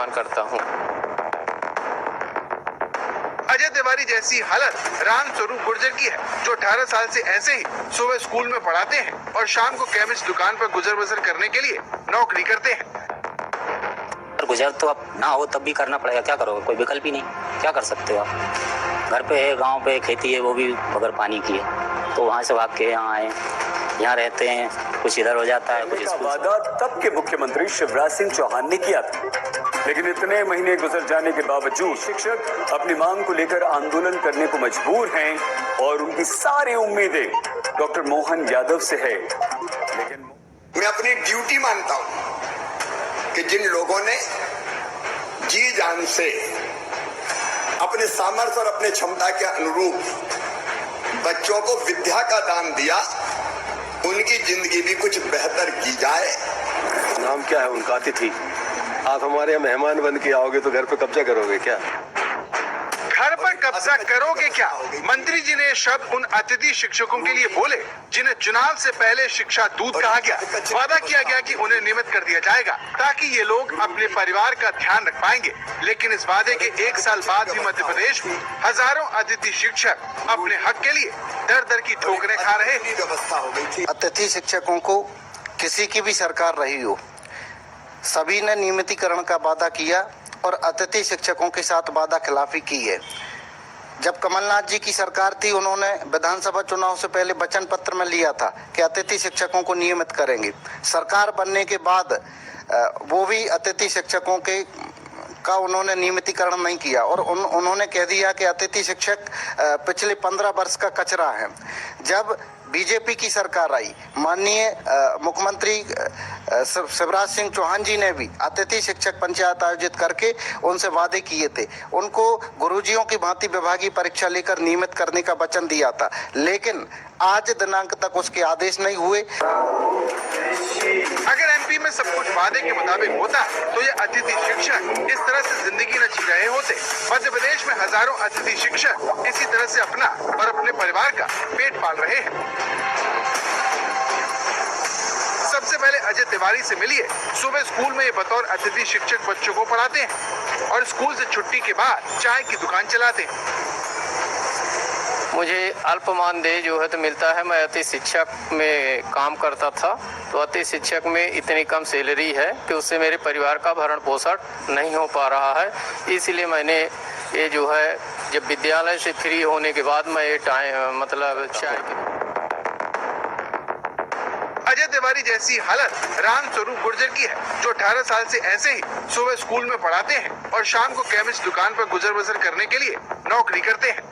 सम्मान करता हूँ। अजय तिवारी जैसी हालत राम स्वरूप गुर्जर की है, जो 18 साल से ऐसे ही सुबह स्कूल में पढ़ाते हैं और शाम को केमिस्ट दुकान पर गुजर बसर करने के लिए नौकरी करते हैं। गुजर तो अब ना हो तब भी करना पड़ेगा, क्या करोगे, कोई विकल्प ही नहीं, क्या कर सकते हो आप। घर पे है, गांव पे खेती है, वो भी बगैर पानी की है, तो वहाँ से भाग के यहाँ आए, यहाँ रहते हैं, कुछ इधर हो जाता है, कुछ वादा तब के मुख्यमंत्री शिवराज सिंह चौहान ने किया था, लेकिन इतने महीने गुजर जाने के बावजूद शिक्षक अपनी मांग को लेकर आंदोलन करने को मजबूर हैं और उनकी सारी उम्मीदें डॉक्टर मोहन यादव से है। लेकिन मैं अपनी ड्यूटी मानता हूं कि जिन लोगों ने जी जान से अपने सामर्थ्य और अपने क्षमता के अनुरूप बच्चों को विद्या का दान दिया, उनकी जिंदगी भी कुछ बेहतर की जाए। नाम क्या है उनका? अतिथि। आप हमारे यहाँ मेहमान बन के आओगे तो घर पे कब्जा करोगे क्या? घर पर कब्जा करोगे क्या? मंत्री जी ने शब्द उन अतिथि शिक्षकों के लिए बोले जिन्हें चुनाव से पहले शिक्षा दूत कहा गया। वादा किया गया कि उन्हें नियमित कर दिया जाएगा ताकि ये लोग अपने परिवार का ध्यान रख पाएंगे, लेकिन इस वादे के 1 साल बाद भी मध्य प्रदेश में हजारों अतिथि शिक्षक अपने हक के लिए दर दर की ठोकरें खा रहे हैं। व्यवस्था हो गई थी। अतिथि शिक्षकों को किसी की भी सरकार रही हो, सभी ने नियमितीकरण का वादा किया और अतिथि शिक्षकों के साथ वादा खिलाफी की है। जब कमलनाथ जी की सरकार थी, उन्होंने विधानसभा चुनाव से पहले वचन पत्र में लिया था कि अतिथि शिक्षकों को नियमित करेंगे। सरकार बनने के बाद वो भी अतिथि शिक्षकों का उन्होंने नियमितीकरण नहीं किया और उन्होंने कह दिया कि अतिथि शिक्षक पिछले 15 वर्ष का कचरा है। जब बीजेपी की सरकार आई, माननीय मुख्यमंत्री शिवराज सिंह चौहान जी ने भी अतिथि शिक्षक पंचायत आयोजित करके उनसे वादे किए थे। उनको गुरुजियों की भांति विभागीय परीक्षा लेकर नियमित करने का वचन दिया था, लेकिन आज दिनांक तक उसके आदेश नहीं हुए। अगर एमपी में सब कुछ वादे के मुताबिक होता तो ये अतिथि शिक्षक इस तरह से जिंदगी न जी रहे होते। मध्य प्रदेश में हजारों अतिथि शिक्षक इसी तरह से अपना और अपने परिवार का पेट पाल रहे हैं। सबसे पहले अजय तिवारी से मिलिए। सुबह स्कूल में ये बतौर अतिथि शिक्षक बच्चों को पढ़ाते हैं और स्कूल से छुट्टी के बाद चाय की दुकान चलाते हैं। मुझे अल्प मानदेय जो है तो मिलता है। मैं अति शिक्षक में काम करता था, तो अति शिक्षक में इतनी कम सैलरी है कि उससे मेरे परिवार का भरण पोषण नहीं हो पा रहा है। इसलिए मैंने ये जो है, जब विद्यालय से फ्री होने के बाद मैं ये चाय अजय तिवारी जैसी हालत राम स्वरूप गुर्जर की है, जो 18 साल से ऐसे ही सुबह स्कूल में पढ़ाते हैं और शाम को केमिस्ट दुकान पर गुजर बसर करने के लिए नौकरी करते हैं।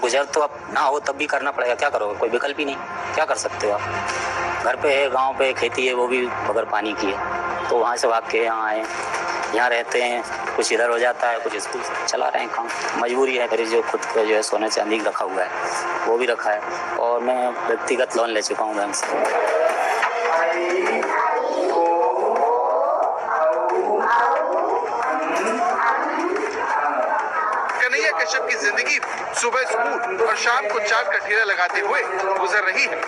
गुजर तो अब ना हो तब भी करना पड़ेगा, क्या करोगे, कोई विकल्प ही नहीं, क्या कर सकते हो आप। घर पे है, गांव पे खेती है, वो भी बगैर पानी की है, तो वहाँ से भाग के यहाँ आए, यहाँ रहते हैं, कुछ इधर हो जाता है, कुछ स्कूल से चला रहे हैं काम, मजबूरी है। मेरी जो खुद का जो है सोने चांदी रखा हुआ है वो भी रखा है और मैं व्यक्तिगत लोन ले चुका हूँ बैंक से। कन्हैया कश्यप की जिंदगी सुबह स्कूल और शाम को चाट का ठेला लगाते हुए गुजर रही है।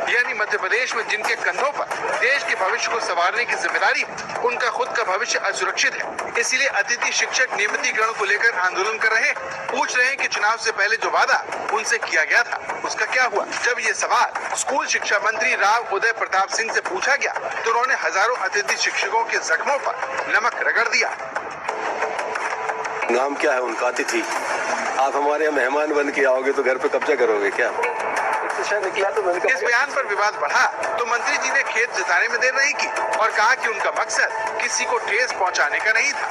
यानी मध्य प्रदेश में जिनके कंधों पर देश के भविष्य को संवारने की जिम्मेदारी, उनका खुद का भविष्य असुरक्षित है। इसीलिए अतिथि शिक्षक नियमितीकरण को लेकर आंदोलन कर रहे हैं। पूछ रहे हैं कि चुनाव से पहले जो वादा उनसे किया गया था उसका क्या हुआ। जब ये सवाल स्कूल शिक्षा मंत्री राव उदय प्रताप सिंह से पूछा गया तो उन्होंने हजारों अतिथि शिक्षकों के जख्मों पर नमक रगड़ दिया। नाम क्या है उनका? अतिथि। आप हमारे यहाँ मेहमान बन के आओगे तो घर पे कब्जा करोगे क्या? इस बयान पर विवाद बढ़ा तो मंत्री जी ने खेत जताने में देर नहीं की और कहा कि उनका मकसद किसी को ठेस पहुंचाने का नहीं था।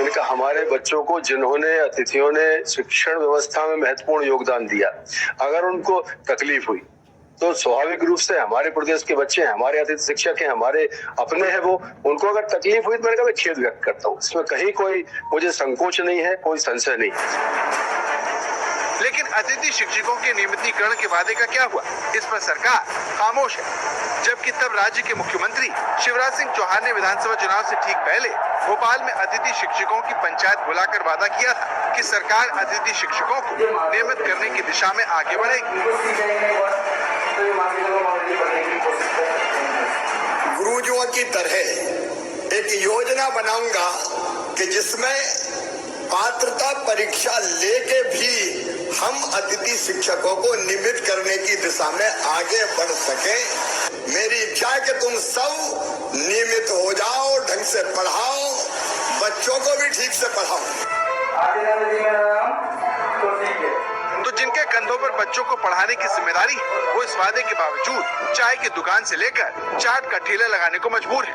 उनका हमारे बच्चों को, जिन्होंने अतिथियों ने शिक्षण व्यवस्था में महत्वपूर्ण योगदान दिया, अगर उनको तकलीफ हुई तो स्वाभाविक रूप से हमारे प्रदेश के बच्चे हैं, हमारे अतिथि शिक्षक हैं, हमारे अपने हैं, वो उनको अगर तकलीफ हुई तो मैंने कहा मैं खेद व्यक्त करता हूँ। इसमें कहीं कोई मुझे संकोच नहीं है, कोई संशय नहीं है। लेकिन अतिथि शिक्षकों के नियमितीकरण के वादे का क्या हुआ, इस पर सरकार खामोश है। जबकि तब राज्य के मुख्यमंत्री शिवराज सिंह चौहान ने विधानसभा चुनाव से ठीक पहले भोपाल में अतिथि शिक्षकों की पंचायत बुलाकर वादा किया था कि सरकार अतिथि शिक्षकों को नियमित करने की दिशा में आगे बढ़ेगी। गुरुजियों की तरह एक योजना बनाऊंगा कि जिसमें पात्रता परीक्षा लेके भी हम अतिथि शिक्षकों को नियमित करने की दिशा में आगे बढ़ सके। मेरी इच्छा है कि तुम सब नियमित हो जाओ, ढंग से पढ़ाओ, बच्चों को भी ठीक से पढ़ाओ। तो जिनके कंधों पर बच्चों को पढ़ाने की जिम्मेदारी है, वो इस वादे के बावजूद चाय की दुकान से लेकर चाट का ठेला लगाने को मजबूर है।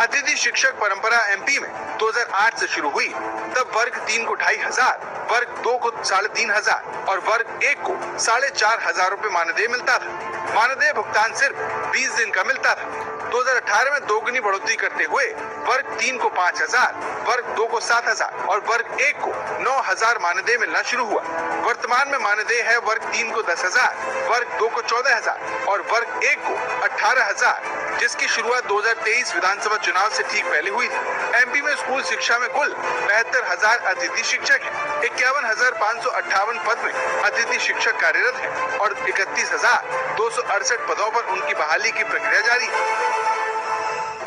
अतिथि शिक्षक परंपरा एमपी में 2008 से शुरू हुई। तब वर्ग 3 को 2500, वर्ग 2 को 3500 और वर्ग 1 को 4500 रुपए मानदेय मिलता था। मानदेय भुगतान सिर्फ 20 दिन का मिलता था। 2018 में दोगुनी बढ़ोतरी करते हुए वर्ग 3 को 5000, वर्ग 2 को 7000 और वर्ग 1 को 9000 मानदेय मिलना शुरू हुआ। वर्तमान में मानदेय है वर्ग 3 को 10,000, वर्ग 2 को 14,000 और वर्ग 1 को 18,000, जिसकी शुरुआत 2023 विधानसभा चुनाव से ठीक पहले हुई थी। एमपी में स्कूल शिक्षा में कुल 72,000 अतिथि शिक्षक हैं। 51,558 पद में अतिथि शिक्षक कार्यरत हैं और 31,268 पदों पर उनकी बहाली की प्रक्रिया जारी है।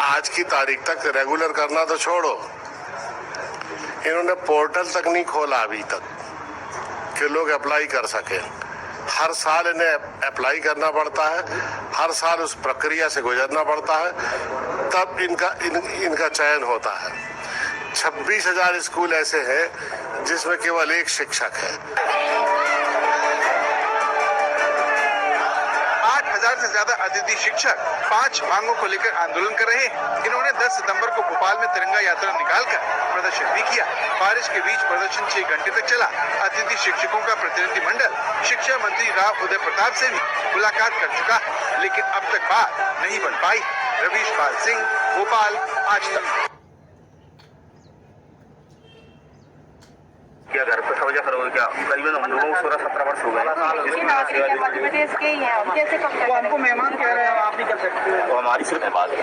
आज की तारीख तक रेगुलर करना तो छोड़ो, इन्होंने पोर्टल तक नहीं खोला अभी तक कि लोग अप्लाई कर सके। हर साल इन्हें अप्लाई करना पड़ता है, हर साल उस प्रक्रिया से गुजरना पड़ता है, तब इनका चयन होता है। 26,000 स्कूल ऐसे हैं जिसमें केवल एक शिक्षक है। 8,000 से ज्यादा अतिथि शिक्षक 5 मांगों को लेकर आंदोलन कर रहे हैं। इन्होंने 10 सितंबर को भोपाल में तिरंगा यात्रा निकालकर प्रदर्शन भी किया। बारिश के बीच प्रदर्शन 6 घंटे तक चला। अतिथि शिक्षकों का प्रतिनिधिमंडल शिक्षा मंत्री राव उदय प्रताप से भी मुलाकात कर चुका है, लेकिन अब तक बात नहीं बन पाई। रवीश पाल सिंह, भोपाल, आज तक। क्या घर पे सौजा करोगे क्या? करीबन हम लोगों को 16-17 वर्ष हो गए। हमको मेहमान कह रहे हैं, आप भी कर सकते हो। तो हमारी सिर्फ बात है,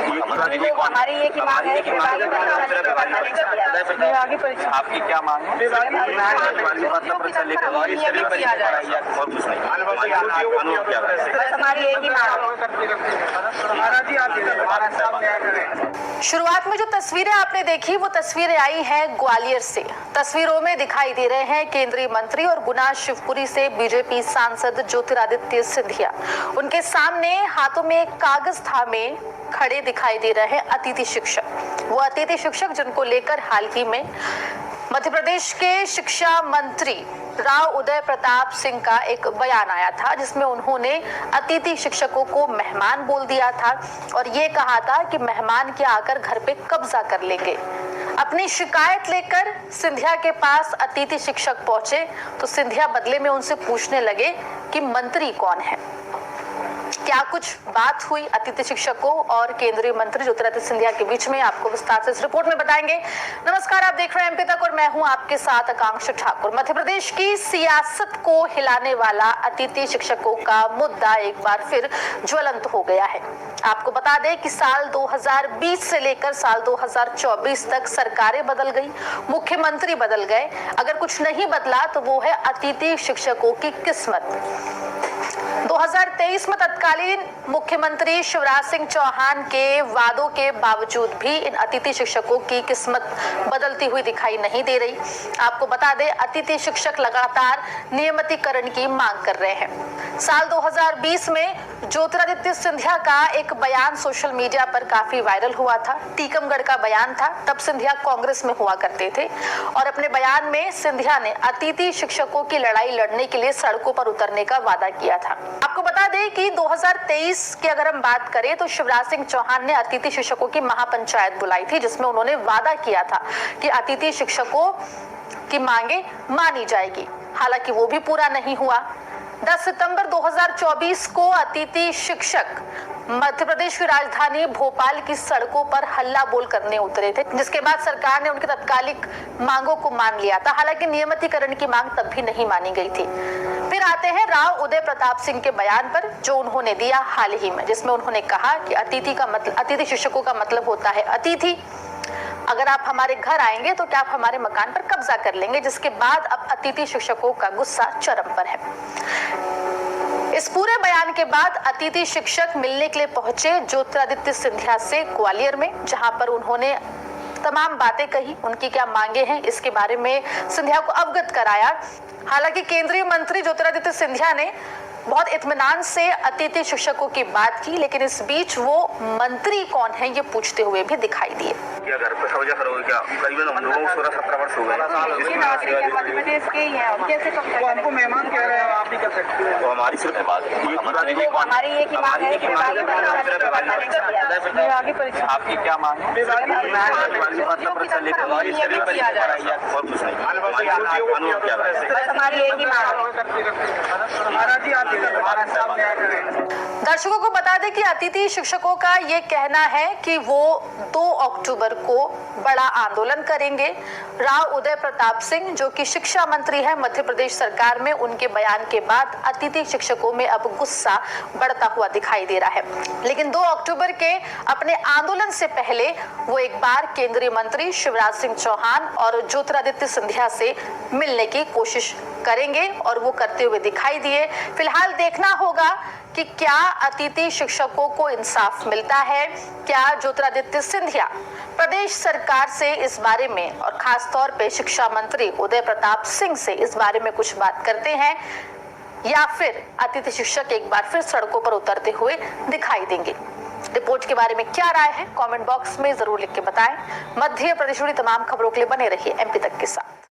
हमारी एक ही मांग है कि आपकी क्या मांग है? मतलब परीक्षा लेकर और कुछ नहीं, हमारी एक ही मांग। शुरुआत में जो तस्वीरें आपने देखी वो तस्वीरें आई हैं ग्वालियर से। तस्वीरों में दिखाई दे रहे हैं केंद्रीय मंत्री और गुना शिवपुरी से बीजेपी सांसद ज्योतिरादित्य सिंधिया। उनके सामने हाथों में कागज थामे खड़े दिखाई दे रहे हैं अतिथि शिक्षक। वो अतिथि शिक्षक जिनको लेकर हाल ही में मध्य प्रदेश के शिक्षा मंत्री राव उदय प्रताप सिंह का एक बयान आया था, जिसमें उन्होंने अतिथि शिक्षकों को मेहमान बोल दिया था और ये कहा था कि मेहमान के आकर घर पे कब्जा कर लेंगे। अपनी शिकायत लेकर सिंधिया के पास अतिथि शिक्षक पहुंचे तो सिंधिया बदले में उनसे पूछने लगे कि मंत्री कौन है। क्या कुछ बात हुई अतिथि शिक्षकों और केंद्रीय मंत्री ज्योतिरादित्य सिंधिया के बीच में, आपको विस्तार से इस रिपोर्ट में बताएंगे। नमस्कार, आप देख रहे हैं एमपी तक और मैं हूं आपके साथ आकांक्षा ठाकुर। मध्य प्रदेश की सियासत को हिलाने वाला अतिथि शिक्षकों का मुद्दा एक बार फिर ज्वलंत हो गया है। आपको बता दें कि साल 2020 से लेकर साल 2024 तक सरकारें बदल गई, मुख्यमंत्री बदल गए, अगर कुछ नहीं बदला तो वो है अतिथि शिक्षकों की किस्मत। 2023 में तत्कालीन मुख्यमंत्री शिवराज सिंह चौहान के वादों के बावजूद भी इन अतिथि शिक्षकों की किस्मत बदलती हुई दिखाई नहीं दे रही। आपको बता दें, अतिथि शिक्षक लगातार नियमितीकरण की मांग कर रहे हैं। साल 2020 में ज्योतिरादित्य सिंधिया का एक बयान सोशल मीडिया पर काफी वायरल हुआ था। टीकमगढ़ का बयान था, तब सिंधिया कांग्रेस में हुआ करते थे और अपने बयान में सिंधिया ने अतिथि शिक्षकों की लड़ाई लड़ने के लिए सड़कों पर उतरने का वादा किया था। आपको बता दें कि 2023 की अगर हम बात करें तो शिवराज सिंह चौहान ने अतिथि शिक्षकों की महापंचायत बुलाई थी, जिसमें उन्होंने वादा किया था कि अतिथि शिक्षकों की मांगे मानी जाएगी। हालांकि वो भी पूरा नहीं हुआ। 10 सितंबर 2024 को अतिथि शिक्षक मध्य प्रदेश की राजधानी भोपाल की सड़कों पर हल्ला बोल करने उतरे थे, जिसके बाद सरकार ने उनकी तत्कालिक मांगों को मान लिया था। हालांकि नियमितीकरण की मांग तब भी नहीं मानी गई थी। फिर आते हैं राव उदय प्रताप सिंह के बयान पर, जो उन्होंने दिया हाल ही में, जिसमें उन्होंने कहा कि अतिथि शिक्षकों का मतलब होता है अतिथि। अगर आप हमारे घर आएंगे तो क्या आप हमारे मकान पर कब्जा कर लेंगे, जिसके बाद अब अतिथि शिक्षकों का गुस्सा चरम पर है। इस पूरे बयान के बाद अतिथि शिक्षक मिलने के लिए पहुंचे ज्योतिरादित्य सिंधिया से ग्वालियर में, जहां पर उन्होंने तमाम बातें कही, उनकी क्या मांगे हैं इसके बारे में सिंधिया को अवगत कराया। हालांकि केंद्रीय मंत्री ज्योतिरादित्य सिंधिया ने बहुत इत्मीनान से अतिथि शिक्षकों की बात की, लेकिन इस बीच वो मंत्री कौन है ये पूछते हुए भी दिखाई दिए। क्या घर पे समझा करोगे क्या? करीबन हम लोगों को 16-17 वर्ष हो गए। हमको मेहमान कह रहे हैं, आप भी कर सकते हो। तो हमारी सिर्फ बात हमारी एक ही मांग है। आपकी क्या मांग है? और कुछ नहीं। हमारी एक ही मांग। दर्शकों को बता दें कि अतिथि शिक्षकों का ये कहना है कि वो 2 अक्टूबर को बड़ा आंदोलन करेंगे। राव उदय प्रताप सिंह जो कि शिक्षा मंत्री है मध्य प्रदेश सरकार में, उनके बयान के बाद अतिथि शिक्षकों में अब गुस्सा बढ़ता हुआ दिखाई दे रहा है। लेकिन 2 अक्टूबर के अपने आंदोलन से पहले वो एक बार केंद्रीय मंत्री शिवराज सिंह चौहान और ज्योतिरादित्य सिंधिया से मिलने की कोशिश करेंगे और वो करते हुए दिखाई दिए। फिलहाल देखना होगा कि क्या अतिथि शिक्षकों को इंसाफ मिलता है, क्या ज्योतिरादित्य सिंधिया प्रदेश सरकार से इस बारे में और खास तौर पे शिक्षा मंत्री उदय प्रताप सिंह से इस बारे में कुछ बात करते हैं, या फिर अतिथि शिक्षक एक बार फिर सड़कों पर उतरते हुए दिखाई देंगे। रिपोर्ट के बारे में क्या राय है कमेंट बॉक्स में जरूर लिख के बताएं। मध्य प्रदेश जुड़ी तमाम खबरों के लिए बने रहिए एमपी तक के साथ।